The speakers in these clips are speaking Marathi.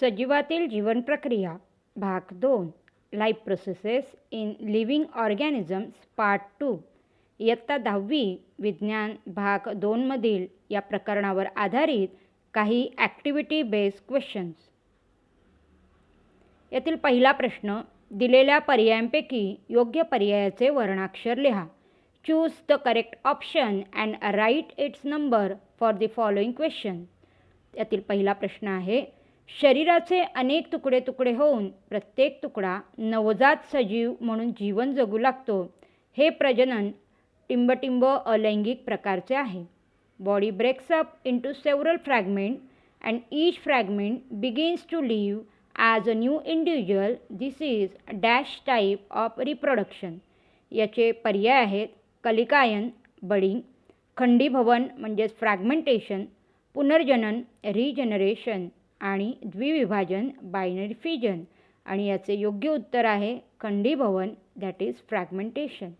सजीवातील जीवन प्रक्रिया भाग 2 life processes in living organisms part 2 इयत्ता 10वी विज्ञान भाग 2 मधील या प्रकरणावर आधारित काही ॲक्टिव्हिटी बेस्ड क्वेश्चन्स. यातील पहिला प्रश्न, दिलेल्या पर्यायांपैकी योग्य पर्यायाचे वर्णाक्षर लिहा. Choose the correct option and write its number for the following question. यातील पहिला प्रश्न आहे, शरीराचे अनेक तुकडे तुकडे होऊन प्रत्येक तुकडा नवजात सजीव म्हणून जीवन जगू लागतो. हे प्रजनन टिंबटिंब अलैंगिक प्रकारचे आहे. Body breaks up into several fragment and each fragment begins to live as a new individual. This is dash type of reproduction. याचे पर्याय आहेत कलिकायन बडिंग, खंडीभवन म्हणजेच फ्रॅगमेंटेशन, पुनर्जनन रिजनरेशन आणि द्विविभाजन बायनरी फिजन. आणि याचे योग्य उत्तर आहे खंडीभवन, दॅट इज फ्रॅगमेंटेशन.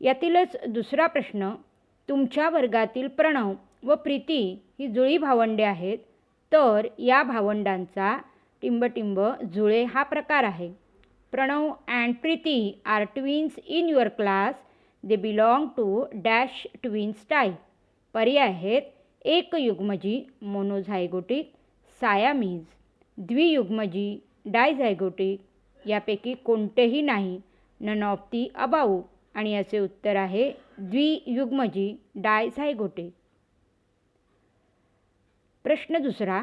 यातीलच दुसरा प्रश्न, तुमच्या वर्गातील प्रणव व प्रीती ही जुळी भावंडे आहेत, तर या भावंडांचा टिंबटिंब जुळे हा प्रकार आहे. Pranav and Preeti are twins in your class. They belong to dash twins type. पर्याय आहेत एकयुग्मजी मोनोझायगोटिक, सायामीज, द्वियुग्मजी डायझायगोटिक. यापैकी कोणतेही नाही, नन ऑफ दी अबाऊ. आणि याचे उत्तर आहे द्वियुग्मजी डायझायगोटिक. प्रश्न दुसरा,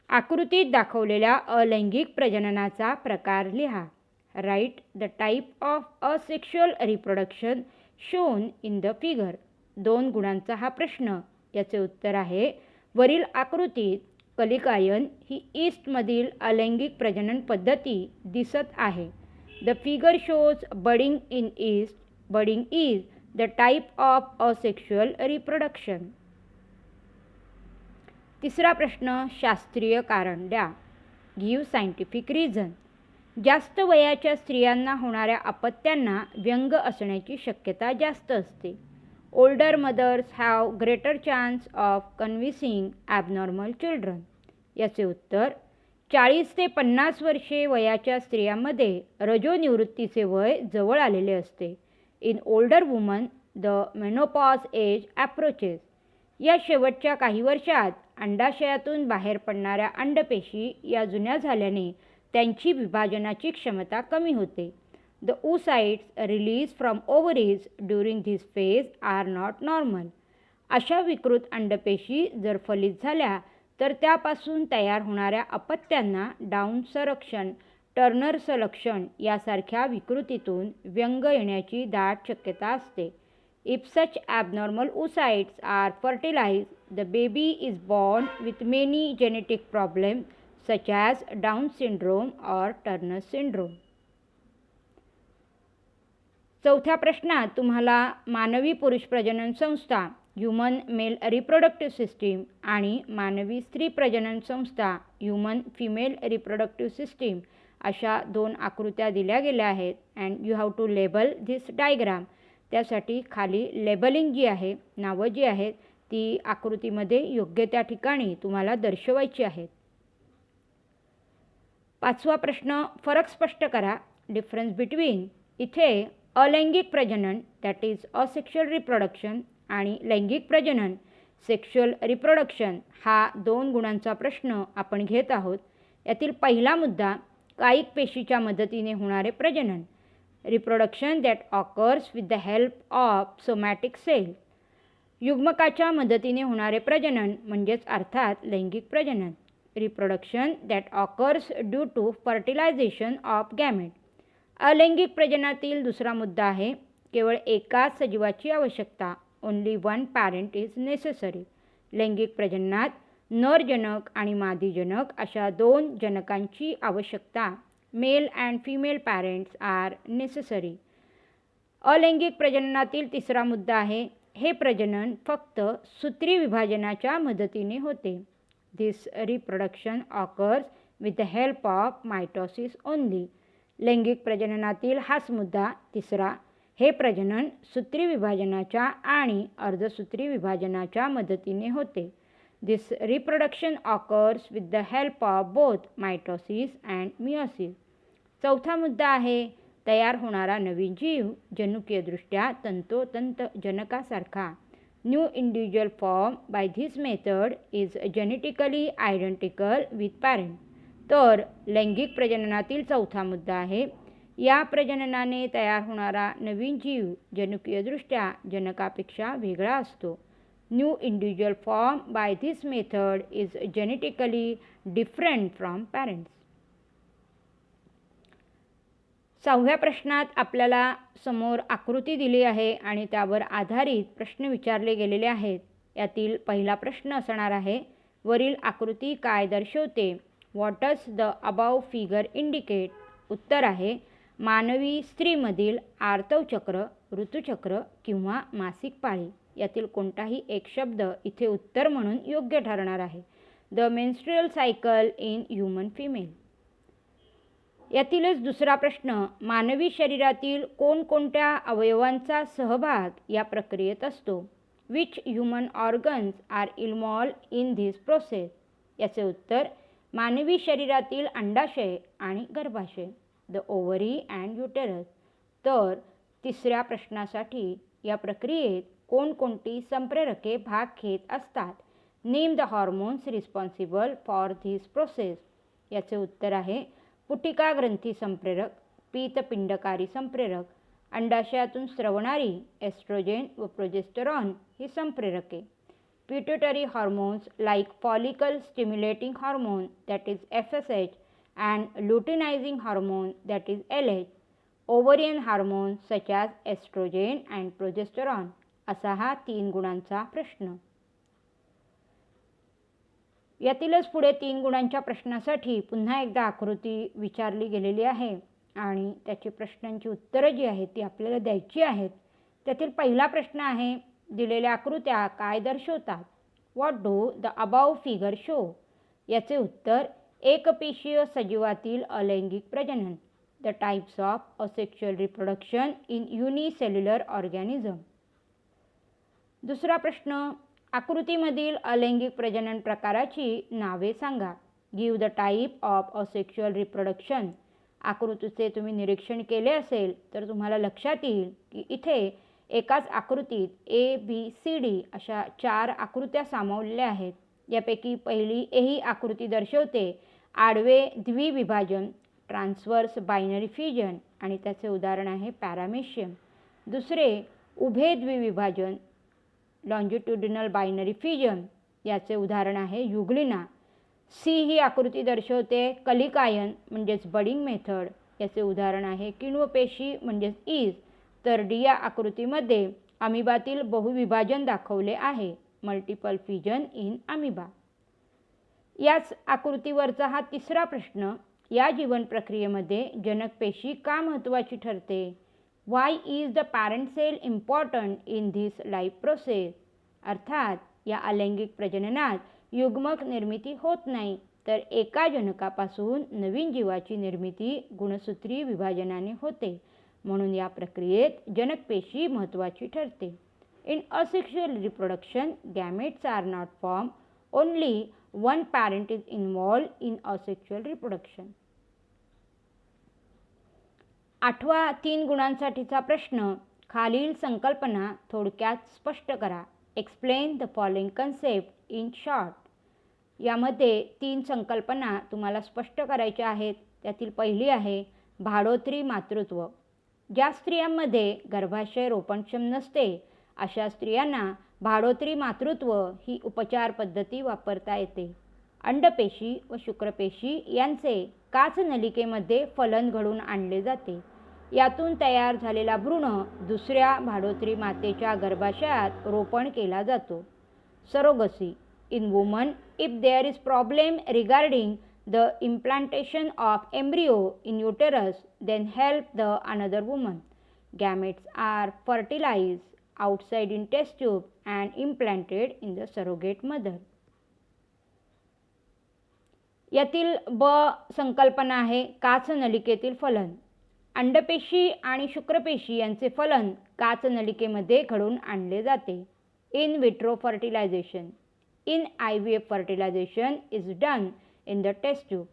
आकृतीत दाखवलेल्या अलैंगिक प्रजननाचा प्रकार लिहा. Write the type of asexual reproduction shown in the figure. 2 गुणांचा हा प्रश्न. याचे उत्तर आहे वरील आकृतीत कलिकायन ही ईस्टमधील अलैंगिक प्रजनन पद्धती दिसत आहे. The figure shows budding in east. Budding is the type of asexual reproduction. तिसरा प्रश्न, शास्त्रीय कारण द्या. Give scientific reason. जास्त वयाच्या स्त्रियांना होणाऱ्या अपत्यांना व्यंग असण्याची शक्यता जास्त असते. Older mothers have greater chance of conceiving abnormal children. याचे उत्तर 40 ते 50 वर्षे वयाच्या स्त्रियांमध्ये रजोनिवृत्तीचे वय जवळ आलेले असते. In older woman the menopause age approaches. या शेवटच्या काही वर्षात अंडाशयातून बाहेर पडणाऱ्या अंडपेशी या जुन्या झाल्याने त्यांची विभाजनाची क्षमता कमी होते. The oocytes released from ovaries during this phase are not normal. अशा विकृत अंडपेशी जर फलित झाल्या तर त्यापासून तयार होणाऱ्या अपत्यांना डाऊन संरक्षण, टर्नर संलक्षण यासारख्या विकृतीतून व्यंग येण्याची दाट शक्यता असते. If such abnormal oocytes are fertilized, the baby is born with many genetic problems such as Down syndrome or Turner syndrome. चौथ्या प्रश्नात तुम्हाला मानवी पुरुष प्रजनन संस्था ह्युमन मेल रिप्रोडक्टिव्ह सिस्टीम आणि मानवी स्त्री प्रजनन संस्था ह्युमन फिमेल रिप्रोडक्टिव्ह सिस्टीम अशा 2 आकृत्या दिल्या गेल्या आहेत. And you have to label this diagram. त्यासाठी खाली लेबलिंग जी आहे, नावं जी आहेत ती आकृतीमध्ये योग्य त्या ठिकाणी तुम्हाला दर्शवायची आहेत. 5वा प्रश्न, फरक स्पष्ट करा. Difference between. इथे अलैंगिक प्रजनन दॅट इज असेक्शुअल रिप्रोडक्शन आणि लैंगिक प्रजनन सेक्शुअल रिप्रोडक्शन हा 2 गुणांचा प्रश्न आपण घेत आहोत. यातील पहिला मुद्दा, कायिक पेशीच्या मदतीने होणारे प्रजनन. Reproduction that occurs with the help of somatic cell. युग्मकाच्या मदतीने होणारे प्रजनन म्हणजेच अर्थात लैंगिक प्रजनन. Reproduction that occurs due to fertilisation of gamete. अलैंगिक प्रजनातील दुसरा मुद्दा आहे केवळ एकाच सजीवाची आवश्यकता. Only 1 parent is necessary. लैंगिक प्रजननात नरजनक आणि मादीजनक अशा 2 जनकांची आवश्यकता. Male and female parents are necessary. अलैंगिक प्रजननातील तिसरा मुद्दा आहे हे प्रजनन फक्त सूत्री विभाजनाच्या मदतीने होते. This reproduction occurs with the help of mitosis only. लैंगिक प्रजननातील हाच मुद्दा तिसरा. हे प्रजनन सूत्री विभाजनाच्या आणि अर्धसूत्री विभाजनाच्या मदतीने होते. This reproduction occurs with the help of both mitosis and meiosis. चौथा मुद्दा आहे, तयार होणारा नवीन जीव जनुकीयदृष्ट्या तंतोतंत जनकासारखा. New individual form by this method is genetically identical with parent. तर लैंगिक प्रजननातील चौथा मुद्दा आहे, या प्रजननाने तयार होणारा नवीन जीव जनुकीयदृष्ट्या जनकापेक्षा वेगळा असतो. New individual form by this method is genetically different from parents. सहाव्या प्रश्नात आपल्याला समोर आकृती दिली आहे आणि त्यावर आधारित प्रश्न विचारले गेलेले आहेत. यातील पहिला प्रश्न असणार आहे, वरील आकृती काय दर्शवते? What does the above figure indicate? उत्तर आहे, मानवी स्त्रीमधील आर्तव चक्र, ऋतुचक्र किंवा मासिक पाळी. यातील कोणताही एक शब्द इथे उत्तर म्हणून योग्य ठरणार आहे. The menstrual cycle in human female. यातीलच दुसरा प्रश्न, मानवी शरीरातील कोणकोणत्या अवयवांचा सहभाग या प्रक्रियेत असतो? Which human organs are involved in this process? याचे उत्तर, मानवी शरीरातील अंडाशय आणि गर्भाशय, द ओव्हरी अँड युटेरस. तर तिसऱ्या प्रश्नासाठी, या प्रक्रियेत कोणकोणती संप्रेरके भाग घेत असतात? Name the hormones responsible for this process. याचे उत्तर आहे, पुटिका ग्रंथी संप्रेरक, पीतपिंडकारी संप्रेरक, अंडाशयातून स्रवणारी एस्ट्रोजेन व प्रोजेस्टेरॉन ही संप्रेरके. Pituitary hormones like follicle stimulating hormone that is FSH and luteinising hormone that is LH. Ovarian hormones such as oestrogen and progesterone. असा हा 3 गुणांचा प्रश्न. यातीलच पुढे 3 गुणांच्या प्रश्नासाठी पुन्हा एकदा आकृती विचारली गेलेली आहे आणि त्याची प्रश्नांची उत्तरं जी आहेत ती आपल्याला द्यायची आहेत. त्यातील पहिला प्रश्न आहे, दिलेल्या आकृत्या काय दर्शवतात? What do the above figure show? याचे उत्तर, एकपेशीय सजीवातील अलैंगिक प्रजनन, the types of asexual reproduction in unicellular organism. दुसरा प्रश्न, आकृतीमधील अलैंगिक प्रजनन प्रकाराची नावे सांगा. Give the type of asexual reproduction. आकृतीचे तुम्ही निरीक्षण केले असेल तर तुम्हाला लक्षात येईल की इथे एकाच आकृतीत ABCD अशा 4 आकृत्या सामावलेल्या आहेत. यापैकी पहिली ही आकृती दर्शवते आडवे द्विविभाजन, ट्रान्सवर्स बायनरी फ्युजन आणि त्याचे उदाहरण आहे पॅरामेशियम. दुसरे उभे द्विविभाजन, लॉन्जिट्युडिनल बायनरी फ्युजन, याचे उदाहरण आहे युग्लिना. C ही आकृती दर्शवते कलिकायन म्हणजेच बडिंग मेथड, याचे उदाहरण आहे किण्वपेशी म्हणजेच ईज. तर D या आकृतीमध्ये अमिबातील बहुविभाजन दाखवले आहे, मल्टिपल फ्युजन इन अमिबा. याच आकृतीवरचा हा तिसरा प्रश्न, या जीवन प्रक्रियेमध्ये जनकपेशी का महत्त्वाची ठरते? Why is the parent cell important in this life process? अर्थात या अलैंगिक प्रजननात युग्मक निर्मिती होत नाही, तर एका जनकापासून नवीन जीवाची निर्मिती गुणसूत्री विभाजनाने होते. म्हणून या प्रक्रियेत जनकपेशी महत्त्वाची ठरते. In asexual reproduction gametes are not form, only one parent is involved in asexual reproduction. 8वा 3 गुणांसाठीचा प्रश्न, खालील संकल्पना थोडक्यात स्पष्ट करा. Explain the following concept in short. यामध्ये 3 संकल्पना तुम्हाला स्पष्ट करायच्या आहेत. त्यातील पहिली आहे भाडोत्री मातृत्व. ज्या स्त्रियांमध्ये गर्भाशय रोपणक्षम नसते अशा स्त्रियांना भाडोत्री मातृत्व ही उपचार पद्धती वापरता येते. अंडपेशी व शुक्रपेशी यांचे काच नलिकेमध्ये फलन घडून आणले जाते. यातून तयार झालेला भ्रूण दुसऱ्या भाडोत्री मातेच्या गर्भाशयात रोपण केला जातो. Surrogacy. In woman, if there is problem regarding the implantation of embryo in uterus, then help the another woman. Gametes are fertilized outside in test tube and implanted in the surrogate mother. यातील ब संकल्पना आहे काच नलिकेतील फलन. अंडपेशी आणि शुक्रपेशी यांचे फलन काच नलिकेमध्ये घडून आणले जाते. In vitro fertilisation. in IVF fertilization is done in the test tube.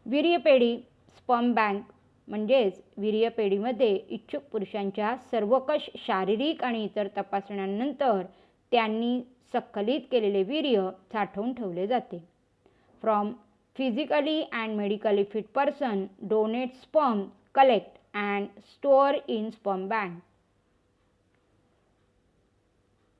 वीर्यपेढी स्पर्म बँक म्हणजेच वीर्यपेढीमध्ये इच्छुक पुरुषांच्या सर्वकष शारीरिक आणि इतर तपासण्यांनंतर त्यांनी स्खलित केलेले वीर्य साठवून ठेवले जाते. From physically and medically fit person donate sperm collect and store in sperm bank.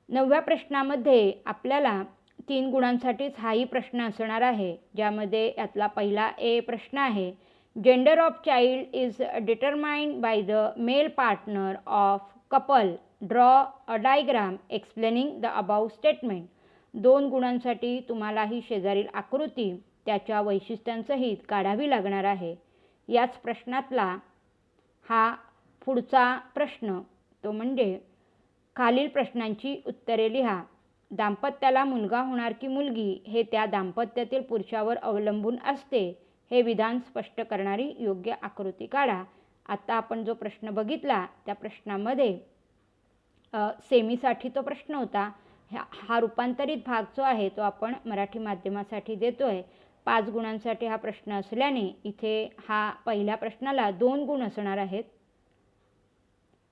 9व्या प्रश्नामध्ये आपल्याला 3 गुणांसाठीच हाही प्रश्न असणार आहे, ज्यामध्ये यातला पहिला ए प्रश्न आहे. Gender of child is determined by the male partner of couple. Draw a diagram explaining the above statement. 2 गुणांसाठी तुम्हाला ही शेजारील आकृती त्याच्या वैशिष्ट्यांसहित काढावी लागणार आहे. याच प्रश्नातला हा पुढचा प्रश्न, तो म्हणजे खालील प्रश्नांची उत्तरे लिहा. दाम्पत्याला मुलगा होणार की मुलगी हे त्या दाम्पत्यातील पुरुषावर अवलंबून असते हे विधान स्पष्ट करणारी योग्य आकृती काढा. आता आपण जो प्रश्न बघितला त्या प्रश्नामध्ये सेमीसाठी तो प्रश्न होता. हा रूपांतरित भाग जो आहे तो आपण मराठी माध्यमासाठी देतो आहे. 5 गुणांसाठी हा प्रश्न असल्याने इथे हा पहिल्या प्रश्नाला 2 गुण असणार आहेत.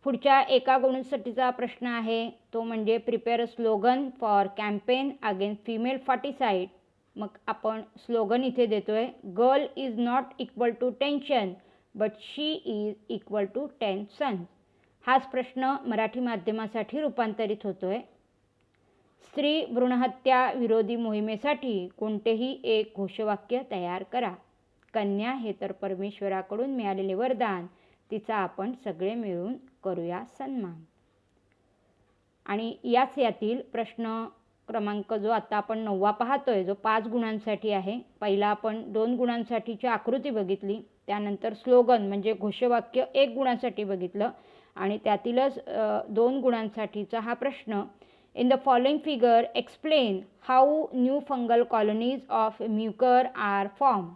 पुढच्या एका गुणांसाठीचा प्रश्न आहे तो म्हणजे prepare a slogan for campaign against female foeticide. मग आपण स्लोगन इथे देतो आहे, girl is not equal to tension but she is equal to 10 sons. हाच प्रश्न मराठी माध्यमासाठी रूपांतरित होतो आहे. स्त्री भ्रूणहत्या विरोधी मोहिमेसाठी कोणतेही एक घोषवाक्य तयार करा. कन्या हे तर परमेश्वराकडून मिळालेले वरदान, तिचा आपण सगळे मिळून करूया सन्मान. आणि यातील प्रश्न क्रमांक जो आता आपण 9वा पाहतोय, जो 5 गुणांसाठी आहे. पहिला आपण 2 गुणांसाठीची आकृती बघितली, त्यानंतर स्लोगन म्हणजे घोषवाक्य 1 गुणांसाठी बघितलं आणि त्यातीलच 2 गुणांसाठीचा हा प्रश्न. In the following figure explain how new fungal colonies of mucor are form.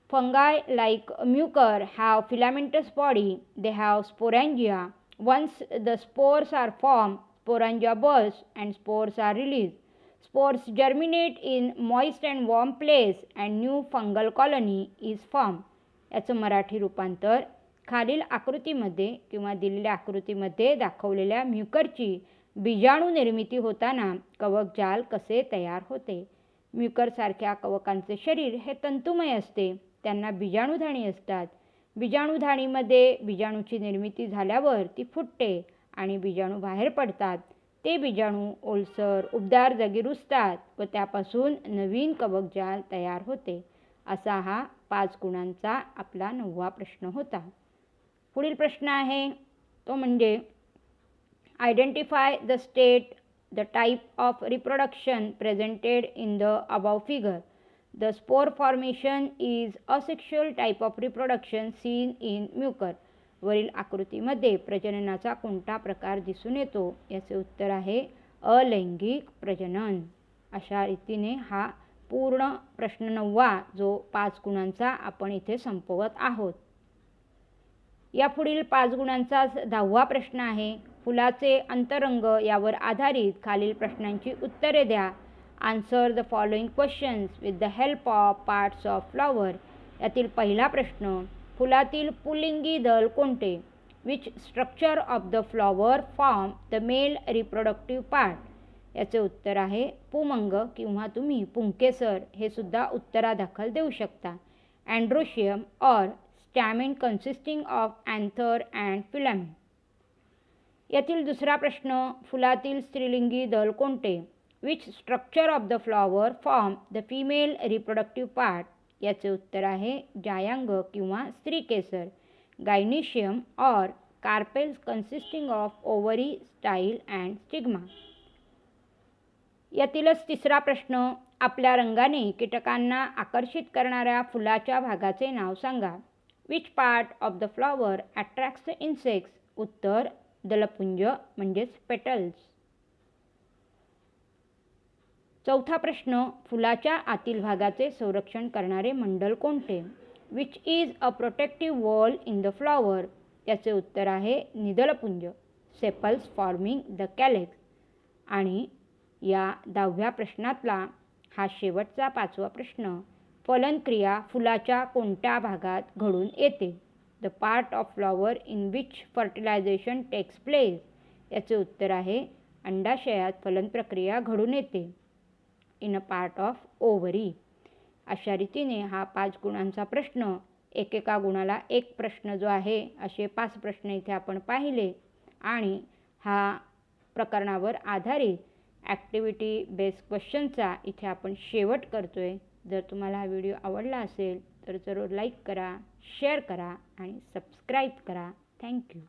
Fungi like mucor have filamentous body. They have sporangia. Once the spores are formed, sporangia burst and spores are released. Spores germinate in moist and warm place and new fungal colony is formed. याचं मराठी रूपांतर. खालील आकृतीमध्ये किंवा दिलेल्या आकृतीमध्ये दाखवलेल्या म्युकरची बीजाणू निर्मिती होताना कवकजाल कसे तयार होते. म्युकरसारख्या कवकांचे शरीर हे तंतुमय असते. त्यांना बीजाणुधाणी असतात. बीजाणुधाणीमध्ये बीजाणूची निर्मिती झाल्यावर ती फुटते आणि बीजाणू बाहेर पडतात. ते बीजाणू ओलसर उबदार जागी रुजतात व त्यापासून नवीन कवकजाल तयार होते. असा हा 5 गुणांचा आपला 9वा प्रश्न होता. पुढील प्रश्न आहे तो म्हणजे identify the state the type of reproduction presented in the above figure. The spore formation is asexual type of reproduction seen in mucor. वरील आकृतीमध्ये प्रजननाचा कोणता प्रकार दिसून येतो? याचे उत्तर आहे अलैंगिक प्रजनन. अशा रीतीने हा पूर्ण प्रश्न 9वा जो 5 गुणांचा आपण इथे संपवत आहोत. या पुढील 5 गुणांचा 10वा प्रश्न आहे. फुलाचे अंतरंग यावर आधारित खालील प्रश्नांची उत्तरे द्या. Answer the following questions with the help of parts of flower. यातील पहिला प्रश्न, फुलातील पुल्लिंगी दल कोणते? Which structure of the flower form the male reproductive part. याचे उत्तर आहे पुमंग किंवा तुम्ही पुंकेसर हे सुद्धा उत्तरादाखल देऊ शकता. अँड्रोशियम और stamen consisting of anther and filament. यातील दुसरा प्रश्न, फुलातील स्त्रीलिंगी दल कोणते? Which structure of the flower form the female reproductive part. याचे उत्तर आहे जायांग किंवा स्त्रीकेसर. गायनिशियम और carpels consisting of ovary style and stigma. यातीलच तिसरा प्रश्न, आपल्या रंगाने कीटकांना आकर्षित करणाऱ्या फुलाच्या भागाचे नाव सांगा. Which part of the flower attracts the insects. उत्तर दलपुंज म्हणजेच पेटल्स. चौथा प्रश्न, फुलाच्या आतील भागाचे संरक्षण करणारे मंडल कोणते? Which is a protective wall in the flower. याचे उत्तर आहे निदलपुंज, सेपल्स फॉर्मिंग द कॅलेक्स. आणि या 10व्या प्रश्नातला हा शेवटचा 5वा प्रश्न, फलनक्रिया फुलाच्या कोणत्या भागात घडून येते? The part of flower in which fertilisation takes place. याचे उत्तर आहे अंडाशयात फलन प्रक्रिया घडून येते. In a part of ovary. अशा रीतीने हा 5 गुणांचा प्रश्न, एकेका गुणाला एक प्रश्न जो आहे, असे 5 प्रश्न इथे आपण पाहिले आणि हा प्रकरणावर आधारित ॲक्टिव्हिटी बेस्ड क्वेश्चनचा इथे आपण शेवट करतो आहे. जर तुम्हाला हा व्हिडिओ आवडला असेल तर जरूर लाईक करा, शेअर करा आणि सबस्क्राईब करा. थँक्यू.